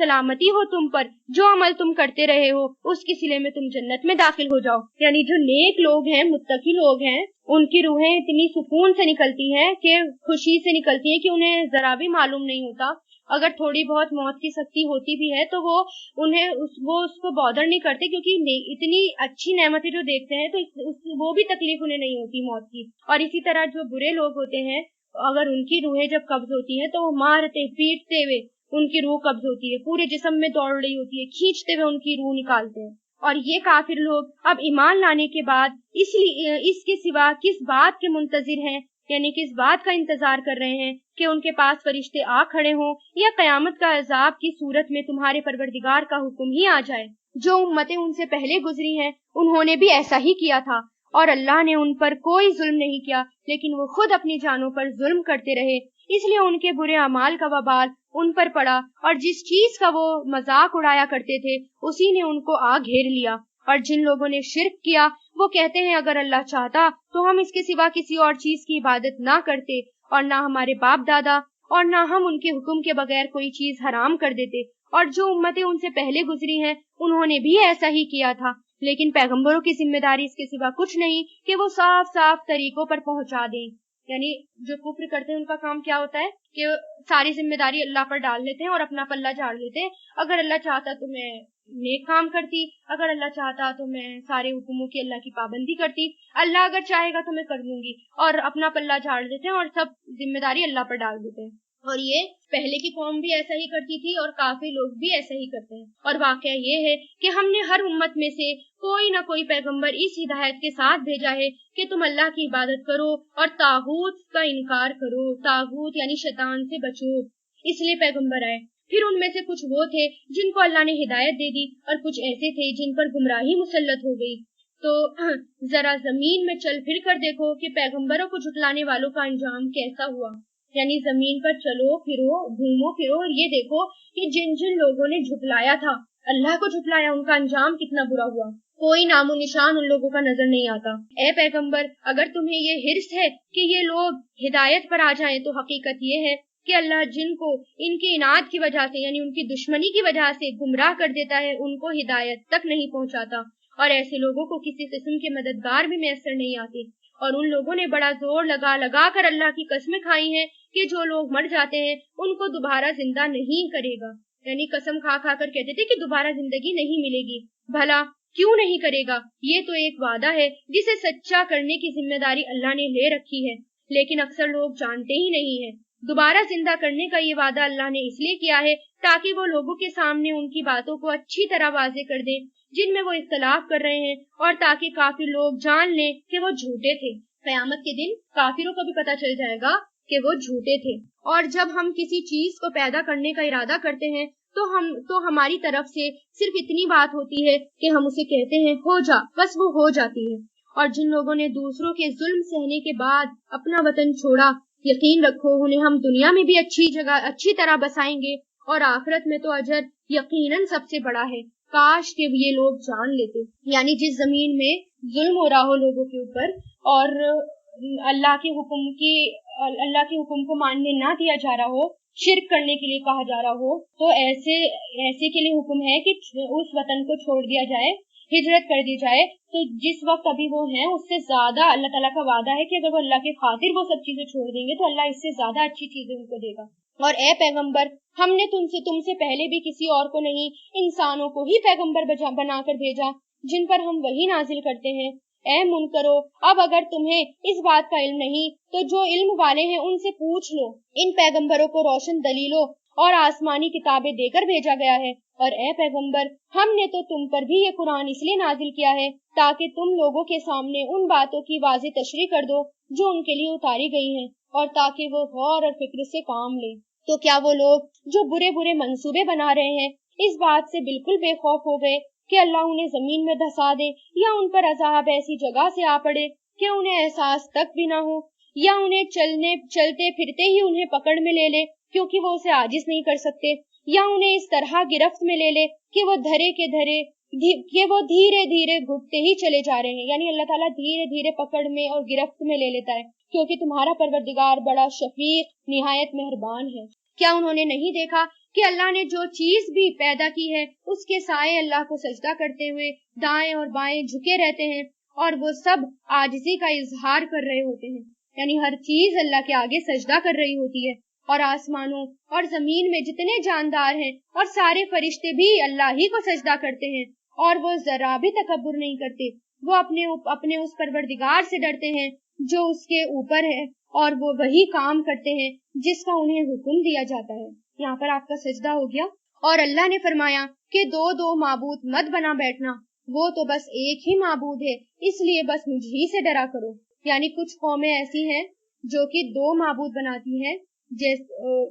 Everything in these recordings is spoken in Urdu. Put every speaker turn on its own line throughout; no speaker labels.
سلامتی ہو تم پر، جو عمل تم کرتے رہے ہو اس کے صلے میں تم جنت میں داخل ہو جاؤ۔ یعنی جو نیک لوگ ہیں، متقی لوگ ہیں، ان کی روحیں اتنی سکون سے نکلتی ہیں کہ خوشی سے نکلتی ہیں کہ انہیں ذرا بھی معلوم نہیں ہوتا، اگر تھوڑی بہت موت کی سختی ہوتی بھی ہے تو وہ اس کو بادر نہیں کرتے، کیونکہ اتنی اچھی نعمتیں جو دیکھتے ہیں تو وہ بھی تکلیف انہیں نہیں ہوتی موت کی۔ اور اسی طرح جو برے لوگ ہوتے ہیں، اگر ان کی روحیں جب قبض ہوتی ہیں تو وہ مارتے پیٹتے ہوئے ان کی روح قبض ہوتی ہے، پورے جسم میں دوڑ رہی ہوتی ہے، کھینچتے ہوئے ان کی روح نکالتے ہیں۔ اور یہ کافر لوگ اب ایمان لانے کے بعد اس کے سوا کس بات کے منتظر ہیں، یعنی کس بات کا انتظار کر رہے ہیں کہ ان کے پاس فرشتے آ کھڑے ہوں یا قیامت کا عذاب کی صورت میں تمہارے پروردگار کا حکم ہی آ جائے۔ جو امتیں ان سے پہلے گزری ہیں انہوں نے بھی ایسا ہی کیا تھا، اور اللہ نے ان پر کوئی ظلم نہیں کیا، لیکن وہ خود اپنی جانوں پر ظلم کرتے رہے، اس لیے ان کے برے اعمال کا وبال ان پر پڑا، اور جس چیز کا وہ مذاق اڑایا کرتے تھے اسی نے ان کو آ گھیر لیا۔ اور جن لوگوں نے شرک کیا وہ کہتے ہیں اگر اللہ چاہتا تو ہم اس کے سوا کسی اور چیز کی عبادت نہ کرتے، اور نہ ہمارے باپ دادا، اور نہ ہم ان کے حکم کے بغیر کوئی چیز حرام کر دیتے۔ اور جو امتیں ان سے پہلے گزری ہیں انہوں نے بھی ایسا ہی کیا تھا، لیکن پیغمبروں کی ذمہ داری اس کے سوا کچھ نہیں کہ وہ صاف صاف طریقوں پر پہنچا دیں۔ یعنی جو کفر کرتے ہیں ان کا کام کیا ہوتا ہے کہ ساری ذمہ داری اللہ پر ڈال لیتے ہیں اور اپنا پلہ جھاڑ لیتے ہیں، اگر اللہ چاہتا تو میں نیک کام کرتی، اگر اللہ چاہتا تو میں سارے حکموں کی اللہ کی پابندی کرتی، اللہ اگر چاہے گا تو میں کر لوں گی، اور اپنا پلہ جھاڑ دیتے ہیں اور سب ذمہ داری اللہ پر ڈال دیتے ہیں۔ اور یہ پہلے کی قوم بھی ایسا ہی کرتی تھی اور کافی لوگ بھی ایسا ہی کرتے ہیں۔ اور واقعہ یہ ہے کہ ہم نے ہر امت میں سے کوئی نہ کوئی پیغمبر اس ہدایت کے ساتھ بھیجا ہے کہ تم اللہ کی عبادت کرو اور طاغوت کا انکار کرو، طاغوت یعنی شیطان سے بچو، اس لیے پیغمبر آئے۔ پھر ان میں سے کچھ وہ تھے جن کو اللہ نے ہدایت دے دی، اور کچھ ایسے تھے جن پر گمراہی مسلط ہو گئی۔ تو ذرا زمین میں چل پھر کر دیکھو کہ پیغمبروں کو جھٹلانے والوں کا انجام کیسا ہوا۔ یعنی زمین پر چلو پھرو، گھومو پھرو، اور یہ دیکھو کہ جن جن لوگوں نے جھٹلایا تھا، اللہ کو جھٹلایا، ان کا انجام کتنا برا ہوا۔ کوئی نام و نشان ان لوگوں کا نظر نہیں آتا۔ اے پیغمبر، اگر تمہیں یہ حرص ہے کہ یہ لوگ ہدایت پر آ جائیں تو حقیقت یہ ہے کہ اللہ جن کو ان کی اناد کی وجہ سے یعنی ان کی دشمنی کی وجہ سے گمراہ کر دیتا ہے ان کو ہدایت تک نہیں پہنچاتا، اور ایسے لوگوں کو کسی قسم کے مددگار بھی میسر نہیں آتے۔ اور ان لوگوں نے بڑا زور لگا لگا کر اللہ کی قسمیں کھائی ہیں کہ جو لوگ مر جاتے ہیں ان کو دوبارہ زندہ نہیں کرے گا، یعنی قسم کھا کھا کر کہتے تھے کہ دوبارہ زندگی نہیں ملے گی۔ بھلا کیوں نہیں کرے گا؟ یہ تو ایک وعدہ ہے جسے سچا کرنے کی ذمہ داری اللہ نے لے رکھی ہے، لیکن اکثر لوگ جانتے ہی نہیں ہیں۔ دوبارہ زندہ کرنے کا یہ وعدہ اللہ نے اس لیے کیا ہے تاکہ وہ لوگوں کے سامنے ان کی باتوں کو اچھی طرح واضح کر دیں جن میں وہ اختلاف کر رہے ہیں، اور تاکہ کافر لوگ جان لیں کہ وہ جھوٹے تھے۔ قیامت کے دن کافروں کو بھی پتہ چل جائے گا کہ وہ جھوٹے تھے۔ اور جب ہم کسی چیز کو پیدا کرنے کا ارادہ کرتے ہیں تو ہماری طرف سے صرف اتنی بات ہوتی ہے کہ ہم اسے کہتے ہیں ہو جا، بس وہ ہو جاتی ہے۔ اور جن لوگوں نے دوسروں کے ظلم سہنے کے بعد اپنا وطن چھوڑا، یقین رکھو انہیں ہم دنیا میں بھی اچھی طرح بسائیں گے، اور آخرت میں تو اجر یقیناً سب سے بڑا ہے۔ کاش کہ یہ لوگ جان لیتے۔ یعنی جس زمین میں ظلم ہو رہا ہو لوگوں کے اوپر اور اللہ کے حکم کو ماننے نہ دیا جا رہا ہو، شرک کرنے کے لیے کہا جا رہا ہو، تو ایسے کے لیے حکم ہے کہ اس وطن کو چھوڑ دیا جائے، ہجرت کر دی جائے۔ تو جس وقت ابھی وہ ہیں اس سے زیادہ اللہ تعالیٰ کا وعدہ ہے کہ اگر وہ اللہ کے خاطر وہ سب چیزیں چھوڑ دیں گے تو اللہ اس سے زیادہ اچھی چیزیں ان کو دے گا۔ اور اے پیغمبر، ہم نے تم سے پہلے بھی کسی اور کو نہیں، انسانوں کو ہی پیغمبر بنا کر بھیجا جن پر ہم وحی نازل کرتے ہیں۔ اے منکرو، اب اگر تمہیں اس بات کا علم نہیں تو جو علم والے ہیں ان سے پوچھ لو۔ ان پیغمبروں کو روشن دلیلوں اور آسمانی کتابیں دے کر بھیجا گیا ہے۔ اور اے پیغمبر، ہم نے تو تم پر بھی یہ قرآن اس لیے نازل کیا ہے تاکہ تم لوگوں کے سامنے ان باتوں کی واضح تشریح کر دو جو ان کے لیے اتاری گئی ہیں، اور تاکہ وہ غور اور فکر سے کام لیں۔ تو کیا وہ لوگ جو برے برے منصوبے بنا رہے ہیں اس بات سے بالکل بے خوف ہو گئے کہ اللہ انہیں زمین میں دھسا دے، یا ان پر عذاب ایسی جگہ سے آ پڑے کہ انہیں احساس تک بھی نہ ہو، یا انہیں چلتے پھرتے ہی انہیں پکڑ میں لے لے کیونکہ وہ اسے عاجز نہیں کر سکتے، یا انہیں اس طرح گرفت میں لے لے کہ وہ دھیرے دھیرے گھٹتے ہی چلے جا رہے ہیں۔ یعنی اللہ تعالیٰ دھیرے دھیرے پکڑ میں اور گرفت میں لے لیتا ہے، کیونکہ تمہارا پروردگار بڑا شفیق نہایت مہربان ہے۔ کیا انہوں نے نہیں دیکھا کہ اللہ نے جو چیز بھی پیدا کی ہے اس کے سائے اللہ کو سجدہ کرتے ہوئے دائیں اور بائیں جھکے رہتے ہیں اور وہ سب عاجزی کا اظہار کر رہے ہوتے ہیں، یعنی ہر چیز اللہ کے آگے سجدہ کر رہی ہوتی ہے، اور آسمانوں اور زمین میں جتنے جاندار ہیں اور سارے فرشتے بھی اللہ ہی کو سجدہ کرتے ہیں، اور وہ ذرا بھی تکبر نہیں کرتے، وہ اپنے اس پروردگار سے ڈرتے ہیں جو اس کے اوپر ہے، اور وہ وہی کام کرتے ہیں جس کا انہیں حکم دیا جاتا ہے۔ یہاں پر آپ کا سجدہ ہو گیا، اور اللہ نے فرمایا کہ دو معبود مت بنا بیٹھنا، وہ تو بس ایک ہی معبود ہے، اس لیے بس مجھ ہی سے ڈرا کرو۔ یعنی کچھ قومیں ایسی ہیں جو کہ دو معبود بناتی ہیں،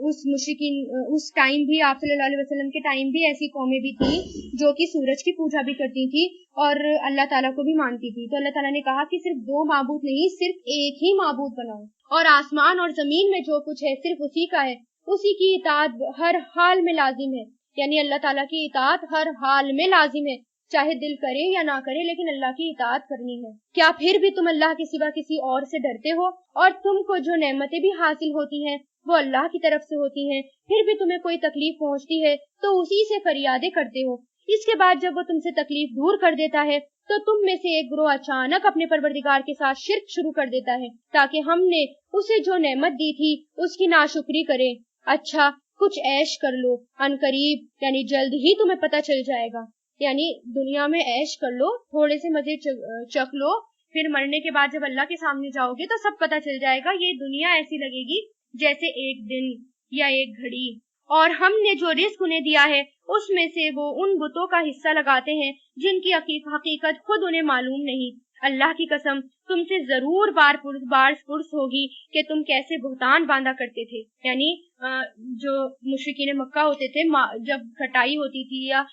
اس ٹائم بھی آپ صلی اللہ علیہ وسلم کے ٹائم بھی ایسی قومیں بھی تھیں جو کہ سورج کی پوجا بھی کرتی تھی اور اللہ تعالیٰ کو بھی مانتی تھی۔ تو اللہ تعالیٰ نے کہا کہ صرف دو معبود نہیں، صرف ایک ہی معبود بناؤ، اور آسمان اور زمین میں جو کچھ ہے صرف اسی کا ہے، اسی کی اطاعت ہر حال میں لازم ہے، یعنی اللہ تعالیٰ کی اطاعت ہر حال میں لازم ہے، چاہے دل کرے یا نہ کرے، لیکن اللہ کی اطاعت کرنی ہے۔ کیا پھر بھی تم اللہ کے سوا کسی اور سے ڈرتے ہو؟ اور تم کو جو نعمتیں بھی حاصل ہوتی ہیں وہ اللہ کی طرف سے ہوتی ہیں، پھر بھی تمہیں کوئی تکلیف پہنچتی ہے تو اسی سے فریادیں کرتے ہو، اس کے بعد جب وہ تم سے تکلیف دور کر دیتا ہے تو تم میں سے ایک گروہ اچانک اپنے پروردگار کے ساتھ شرک شروع کر دیتا ہے تاکہ ہم نے اسے جو نعمت دی تھی اس کی ناشکری کرے۔ اچھا کچھ عیش کر لو، ان قریب یعنی جلد ہی تمہیں پتہ چل جائے گا، یعنی دنیا میں عیش کر لو، تھوڑے سے مزے چکھ لو، پھر مرنے کے بعد جب اللہ کے سامنے جاؤ گے تو سب پتہ چل جائے گا، یہ دنیا ایسی لگے گی جیسے ایک دن یا ایک گھڑی۔ اور ہم نے جو رزق انہیں دیا ہے اس میں سے وہ ان بتوں کا حصہ لگاتے ہیں جن کی حقیقت خود انہیں معلوم نہیں۔ اللہ کی قسم تم سے ضرور بار پرس ہوگی کہ تم کیسے بہتان باندھا کرتے تھے، یعنی جو مشرکین مکہ ہوتے تھے جب کٹائی ہوتی تھی یا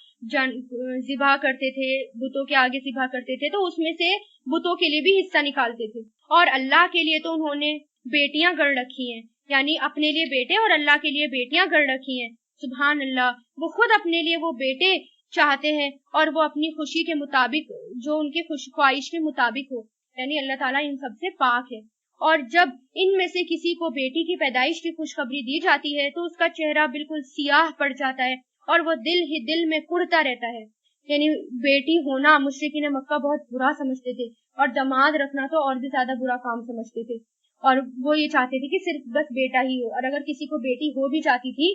ذبح کرتے تھے، بتوں کے آگے ذبح کرتے تھے تو اس میں سے بتوں کے لیے بھی حصہ نکالتے تھے، اور اللہ کے لیے تو انہوں نے بیٹیاں گڑ رکھی ہیں، یعنی اپنے لیے بیٹے اور اللہ کے لیے بیٹیاں گڑ رکھی ہیں۔ سبحان اللہ، وہ خود اپنے لیے وہ بیٹے چاہتے ہیں اور وہ اپنی خوشی کے مطابق، جو ان کی خواہش کے مطابق ہو، یعنی اللہ تعالیٰ ان سب سے پاک ہے۔ اور جب ان میں سے کسی کو بیٹی کی پیدائش کی خوشخبری دی جاتی ہے تو اس کا چہرہ بالکل سیاہ پڑ جاتا ہے اور وہ دل ہی دل میں کڑتا رہتا ہے، یعنی بیٹی ہونا مشرکین مکہ بہت برا سمجھتے تھے، اور داماد رکھنا تو اور بھی زیادہ برا کام سمجھتے تھے، اور وہ یہ چاہتے تھے کہ صرف بس بیٹا ہی ہو، اور اگر کسی کو بیٹی ہو بھی جاتی تھی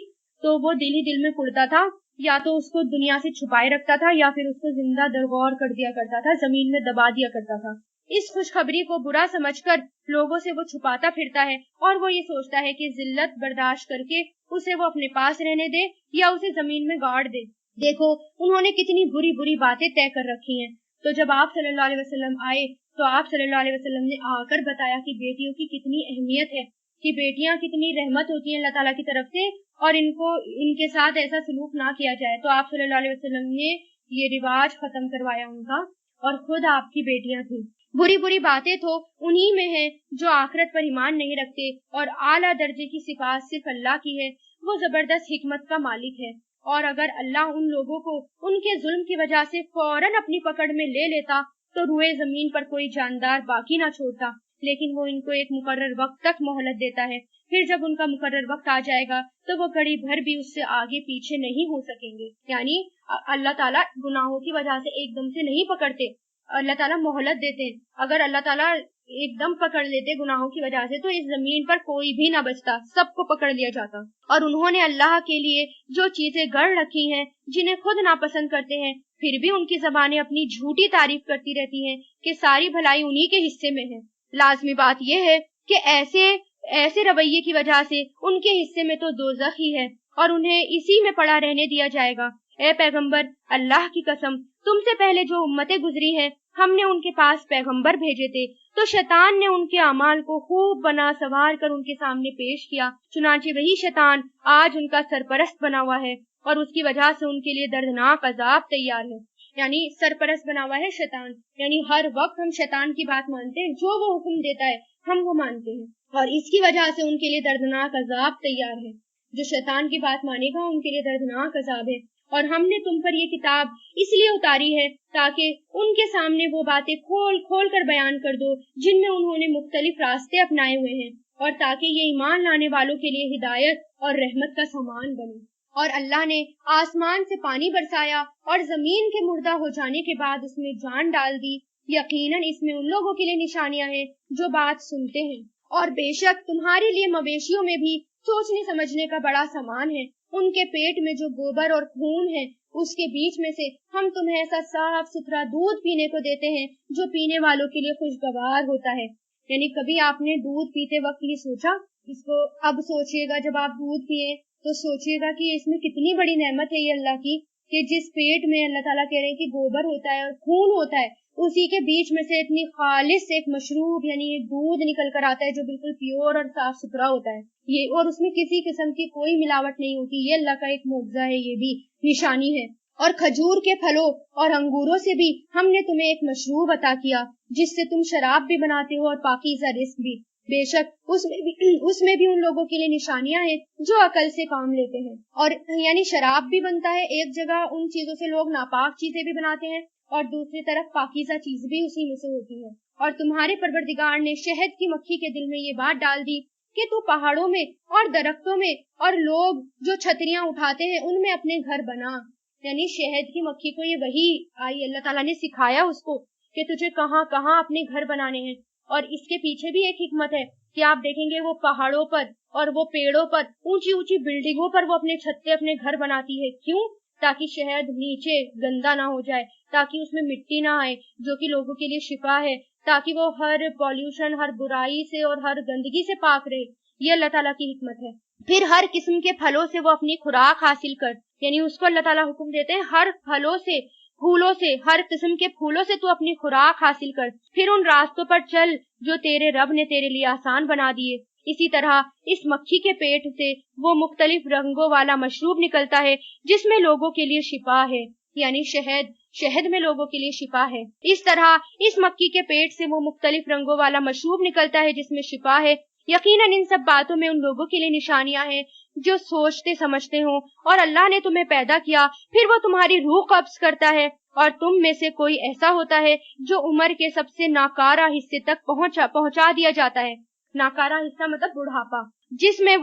تو وہ دل ہی دل میں کڑتا تھا، یا تو اس کو دنیا سے چھپائے رکھتا تھا یا پھر اس کو زندہ درگور کر دیا کرتا تھا، زمین میں دبا دیا کرتا تھا۔ اس خوشخبری کو برا سمجھ کر لوگوں سے وہ چھپاتا پھرتا ہے اور وہ یہ سوچتا ہے کہ ذلت برداشت کر کے اسے وہ اپنے پاس رہنے دے یا اسے زمین میں گاڑ دے۔ دیکھو انہوں نے کتنی بری بری باتیں طے کر رکھی ہیں۔ تو جب آپ صلی اللہ علیہ وسلم آئے تو آپ صلی اللہ علیہ وسلم نے آ کر بتایا کہ بیٹیوں کی کتنی اہمیت ہے، کہ بیٹیاں کتنی رحمت ہوتی ہیں اللہ تعالیٰ کی طرف سے، اور ان کے ساتھ ایسا سلوک نہ کیا جائے۔ تو آپ صلی اللہ علیہ وسلم نے یہ رواج ختم کروایا ان کا، اور خود آپ کی بیٹیاں تھیں۔ بری بری باتیں تو انہی میں ہیں جو آخرت پر ایمان نہیں رکھتے، اور اعلیٰ درجے کی صفات صرف اللہ کی ہے، وہ زبردست حکمت کا مالک ہے، اور اگر اللہ ان لوگوں کو ان کے ظلم کی وجہ سے فوراً اپنی پکڑ میں لے لیتا تو روئے زمین پر کوئی جاندار باقی نہ چھوڑتا، لیکن وہ ان کو ایک مقرر وقت تک مہلت دیتا ہے، پھر جب ان کا مقرر وقت آ جائے گا تو وہ گھڑی بھر بھی اس سے آگے پیچھے نہیں ہو سکیں گے۔ یعنی اللہ تعالیٰ گناہوں کی وجہ سے ایک دم سے نہیں پکڑتے، اللہ تعالیٰ مہلت دیتے ہیں۔ اگر اللہ تعالیٰ ایک دم پکڑ لیتے گناہوں کی وجہ سے تو اس زمین پر کوئی بھی نہ بچتا، سب کو پکڑ لیا جاتا۔ اور انہوں نے اللہ کے لیے جو چیزیں گڑ رکھی ہیں جنہیں خود ناپسند کرتے ہیں، پھر بھی ان کی زبانیں اپنی جھوٹی تعریف کرتی رہتی ہیں کہ ساری بھلائی انہی کے حصے میں ہے۔ لازمی بات یہ ہے کہ ایسے رویے کی وجہ سے ان کے حصے میں تو دوزخ ہی ہے اور انہیں اسی میں پڑا رہنے دیا جائے گا۔ اے پیغمبر، اللہ کی قسم تم سے پہلے جو امتیں گزری ہیں ہم نے ان کے پاس پیغمبر بھیجے تھے، تو شیطان نے ان کے اعمال کو خوب بنا سوار کر ان کے سامنے پیش کیا، چنانچہ وہی شیطان آج ان کا سرپرست بنا ہوا ہے اور اس کی وجہ سے ان کے لیے دردناک عذاب تیار ہے۔ یعنی سرپرست بنا ہوا ہے شیطان، یعنی ہر وقت ہم شیطان کی بات مانتے ہیں، جو وہ حکم دیتا ہے ہم وہ مانتے ہیں، اور اس کی وجہ سے ان کے لیے دردناک عذاب تیار ہے۔ جو شیطان کی بات مانے گا ان کے لیے دردناک عذاب ہے۔ اور ہم نے تم پر یہ کتاب اس لیے اتاری ہے تاکہ ان کے سامنے وہ باتیں کھول کھول کر بیان کر دو جن میں انہوں نے مختلف راستے اپنائے ہوئے ہیں، اور تاکہ یہ ایمان لانے والوں کے لیے ہدایت اور رحمت کا سامان بنے۔ اور اللہ نے آسمان سے پانی برسایا اور زمین کے مردہ ہو جانے کے بعد اس میں جان ڈال دی، یقیناً اس میں ان لوگوں کے لیے نشانیاں ہیں جو بات سنتے ہیں۔ اور بے شک تمہارے لیے مویشیوں میں بھی سوچنے سمجھنے کا بڑا سامان ہے، ان کے پیٹ میں جو گوبر اور خون ہے اس کے بیچ میں سے ہم تمہیں ایسا صاف ستھرا دودھ پینے کو دیتے ہیں جو پینے والوں کے لیے خوشگوار ہوتا ہے۔ یعنی کبھی آپ نے دودھ پیتے وقت یہ سوچا؟ اس کو اب سوچئے گا، جب آپ دودھ پیئے تو سوچئے گا کہ اس میں کتنی بڑی نعمت ہے یہ اللہ کی، کہ جس پیٹ میں اللہ تعالیٰ کہہ رہے ہیں کہ گوبر ہوتا ہے اور خون ہوتا ہے، اسی کے بیچ میں سے اتنی خالص ایک مشروب یعنی دودھ نکل کر آتا ہے جو بالکل پیور اور صاف ستھرا ہوتا ہے یہ، اور اس میں کسی قسم کی کوئی ملاوٹ نہیں ہوتی۔ یہ اللہ کا ایک معجزہ ہے، یہ بھی نشانی ہے۔ اور کھجور کے پھلوں اور انگوروں سے بھی ہم نے تمہیں ایک مشروب عطا کیا جس سے تم شراب بھی بناتے ہو اور پاکیزہ رزق بھی، بے شک اس میں بھی ان لوگوں کے لیے نشانیاں ہیں جو عقل سے کام لیتے ہیں۔ اور یعنی شراب بھی بنتا ہے، ایک جگہ ان چیزوں سے لوگ ناپاک چیزیں بھی بناتے ہیں اور دوسری طرف پاکیزہ چیز بھی اسی میں سے ہوتی ہے۔ اور تمہارے پروردگار نے شہد کی مکھی کے دل میں یہ بات ڈال دی کہ تو پہاڑوں میں اور درختوں میں اور لوگ جو چھتریاں اٹھاتے ہیں ان میں اپنے گھر بنا۔ یعنی شہد کی مکھی کو یہ وحی آئی، اللہ تعالیٰ نے سکھایا اس کو کہ تجھے کہاں کہاں اپنے گھر بنانے ہیں۔ اور اس کے پیچھے بھی ایک حکمت ہے کہ آپ دیکھیں گے وہ پہاڑوں پر اور وہ پیڑوں پر اونچی اونچی بلڈنگوں پر وہ اپنے چھتے اپنے گھر بناتی ہے، کیوں؟ تاکہ شہد نیچے گندا نہ ہو جائے، تاکہ اس میں مٹی نہ آئے جو کہ لوگوں کے لیے شفا ہے، تاکہ وہ ہر پولیوشن، ہر برائی سے اور ہر گندگی سے پاک رہے۔ یہ اللہ تعالیٰ کی حکمت ہے۔ پھر ہر قسم کے پھلوں سے وہ اپنی خوراک حاصل کر، یعنی اس کو اللہ تعالیٰ حکم دیتے ہیں ہر پھلوں سے، پھولوں سے، ہر قسم کے پھولوں سے تو اپنی خوراک حاصل کر، پھر ان راستوں پر چل جو تیرے رب نے تیرے لیے آسان بنا دیے۔ اسی طرح اس مکھی کے پیٹ سے وہ مختلف رنگوں والا مشروب نکلتا ہے جس میں لوگوں کے لیے شفا ہے، یعنی شہد میں لوگوں کے لیے شفا ہے۔ اس طرح اس مکھی کے پیٹ سے وہ مختلف رنگوں والا مشروب نکلتا ہے جس میں شفا ہے۔ یقیناً ان سب باتوں میں ان لوگوں کے لیے نشانیاں ہیں جو سوچتے سمجھتے ہوں۔ اور اللہ نے تمہیں پیدا کیا، پھر وہ تمہاری روح قبض کرتا ہے، اور تم میں سے کوئی ایسا ہوتا ہے جو عمر کے سب سے ناکارہ حصے تک پہنچا دیا جاتا ہے۔ ناکارہ حصہ مطلب بڑھاپا، جس میں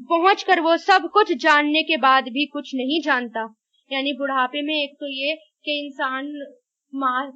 پہنچ کر وہ سب کچھ جاننے کے بعد بھی کچھ نہیں جانتا۔ یعنی بڑھاپے میں ایک تو یہ کہ انسان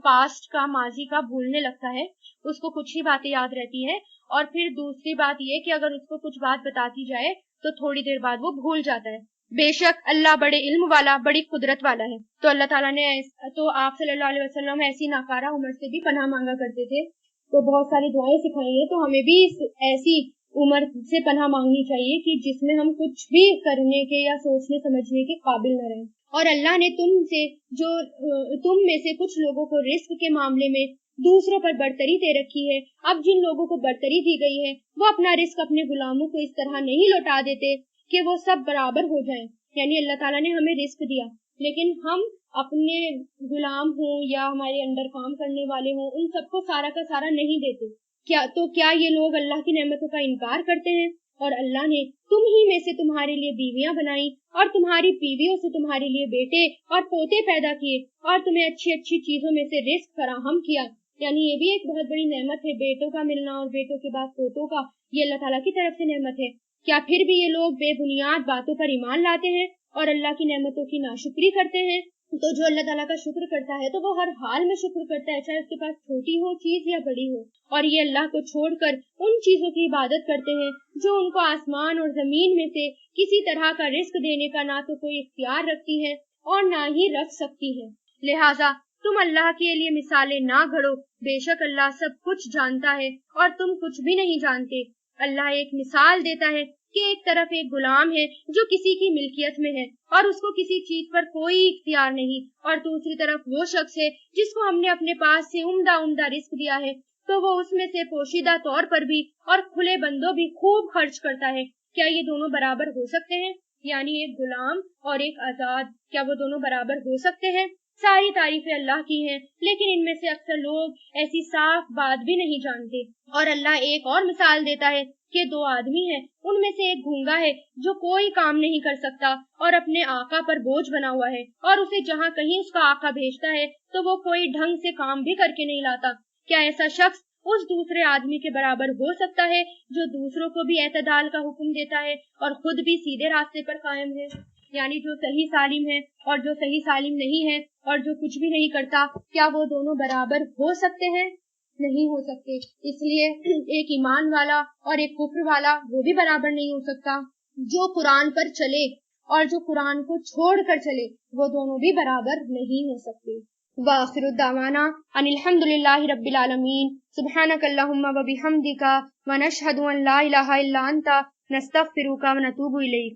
پاسٹ کا، ماضی کا بھولنے لگتا ہے، اس کو کچھ ہی باتیں یاد رہتی ہیں، اور پھر دوسری بات یہ کہ اگر اس کو کچھ بات بتاتی جائے تو تھوڑی دیر بعد وہ بھول جاتا ہے۔ بے شک اللہ بڑے علم والا، بڑی قدرت والا ہے۔ تو اللہ تعالیٰ نے تو آپ صلی اللہ علیہ وسلم ایسی ناکارہ عمر سے بھی پناہ مانگا کرتے تھے، تو بہت ساری دعائیں سکھائی ہیں، تو ہمیں بھی ایسی عمر سے پناہ مانگنی چاہیے کہ جس میں ہم کچھ بھی کرنے کے یا سوچنے سمجھنے کے قابل نہ رہیں۔ اور اللہ نے تم میں سے کچھ لوگوں کو رزق کے معاملے میں دوسروں پر برتری دے رکھی ہے۔ اب جن لوگوں کو برتری دی گئی ہے وہ اپنا رزق اپنے غلاموں کو اس طرح نہیں لوٹا دیتے کہ وہ سب برابر ہو جائیں۔ یعنی اللہ تعالیٰ نے ہمیں رزق دیا، لیکن ہم اپنے غلام ہوں یا ہمارے انڈر کام کرنے والے ہوں ان سب کو سارا کا سارا نہیں دیتے۔ کیا یہ لوگ اللہ کی نعمتوں کا انکار کرتے ہیں؟ اور اللہ نے تم ہی میں سے تمہارے لیے بیویاں بنائی اور تمہاری بیویوں سے تمہارے لیے بیٹے اور پوتے پیدا کیے اور تمہیں اچھی اچھی چیزوں میں سے رزق فراہم کیا۔ یعنی یہ بھی ایک بہت بڑی نعمت ہے، بیٹوں کا ملنا اور بیٹوں کے بعد پوتوں کا، یہ اللہ تعالیٰ کی طرف سے نعمت ہے۔ کیا پھر بھی یہ لوگ بے بنیاد باتوں پر ایمان لاتے ہیں اور اللہ کی نعمتوں کی ناشکری کرتے ہیں؟ تو جو اللہ تعالیٰ کا شکر کرتا ہے تو وہ ہر حال میں شکر کرتا ہے، چاہے اس کے پاس چھوٹی ہو چیز یا بڑی ہو۔ اور یہ اللہ کو چھوڑ کر ان چیزوں کی عبادت کرتے ہیں جو ان کو آسمان اور زمین میں سے کسی طرح کا رزق دینے کا نہ تو کوئی اختیار رکھتی ہیں اور نہ ہی رکھ سکتی ہیں۔ لہٰذا تم اللہ کے لیے مثالیں نہ گھڑو، بے شک اللہ سب کچھ جانتا ہے اور تم کچھ بھی نہیں جانتے۔ اللہ ایک مثال دیتا ہے کہ ایک طرف ایک غلام ہے جو کسی کی ملکیت میں ہے اور اس کو کسی چیز پر کوئی اختیار نہیں، اور دوسری طرف وہ شخص ہے جس کو ہم نے اپنے پاس سے عمدہ رزق دیا ہے تو وہ اس میں سے پوشیدہ طور پر بھی اور کھلے بندوں بھی خوب خرچ کرتا ہے۔ کیا یہ دونوں برابر ہو سکتے ہیں؟ یعنی ایک غلام اور ایک آزاد، کیا وہ دونوں برابر ہو سکتے ہیں؟ ساری تعریفیں اللہ کی ہیں، لیکن ان میں سے اکثر لوگ ایسی صاف بات بھی نہیں جانتے۔ اور اللہ ایک اور مثال دیتا ہے کہ دو آدمی ہیں، ان میں سے ایک گونگا ہے جو کوئی کام نہیں کر سکتا اور اپنے آقا پر بوجھ بنا ہوا ہے، اور اسے جہاں کہیں اس کا آقا بھیجتا ہے تو وہ کوئی ڈھنگ سے کام بھی کر کے نہیں لاتا۔ کیا ایسا شخص اس دوسرے آدمی کے برابر ہو سکتا ہے جو دوسروں کو بھی اعتدال کا حکم دیتا ہے اور خود بھی سیدھے راستے پر قائم ہے؟ یعنی جو صحیح سالم ہے اور جو صحیح سالم نہیں ہے اور جو کچھ بھی نہیں کرتا، کیا وہ دونوں برابر ہو سکتے ہیں؟ نہیں ہو سکتے۔ اس لیے ایک ایمان والا اور ایک کفر والا وہ بھی برابر نہیں ہو سکتا۔ جو قرآن پر چلے اور جو قرآن کو چھوڑ کر چلے وہ دونوں بھی برابر نہیں ہو سکتے۔ وآخر الدعوانا ان الحمد للہ رب العالمین، سبحانک اللہم و بحمدک ونشہد ان لا الہ الا انت نستغفرک ونتوب الیک۔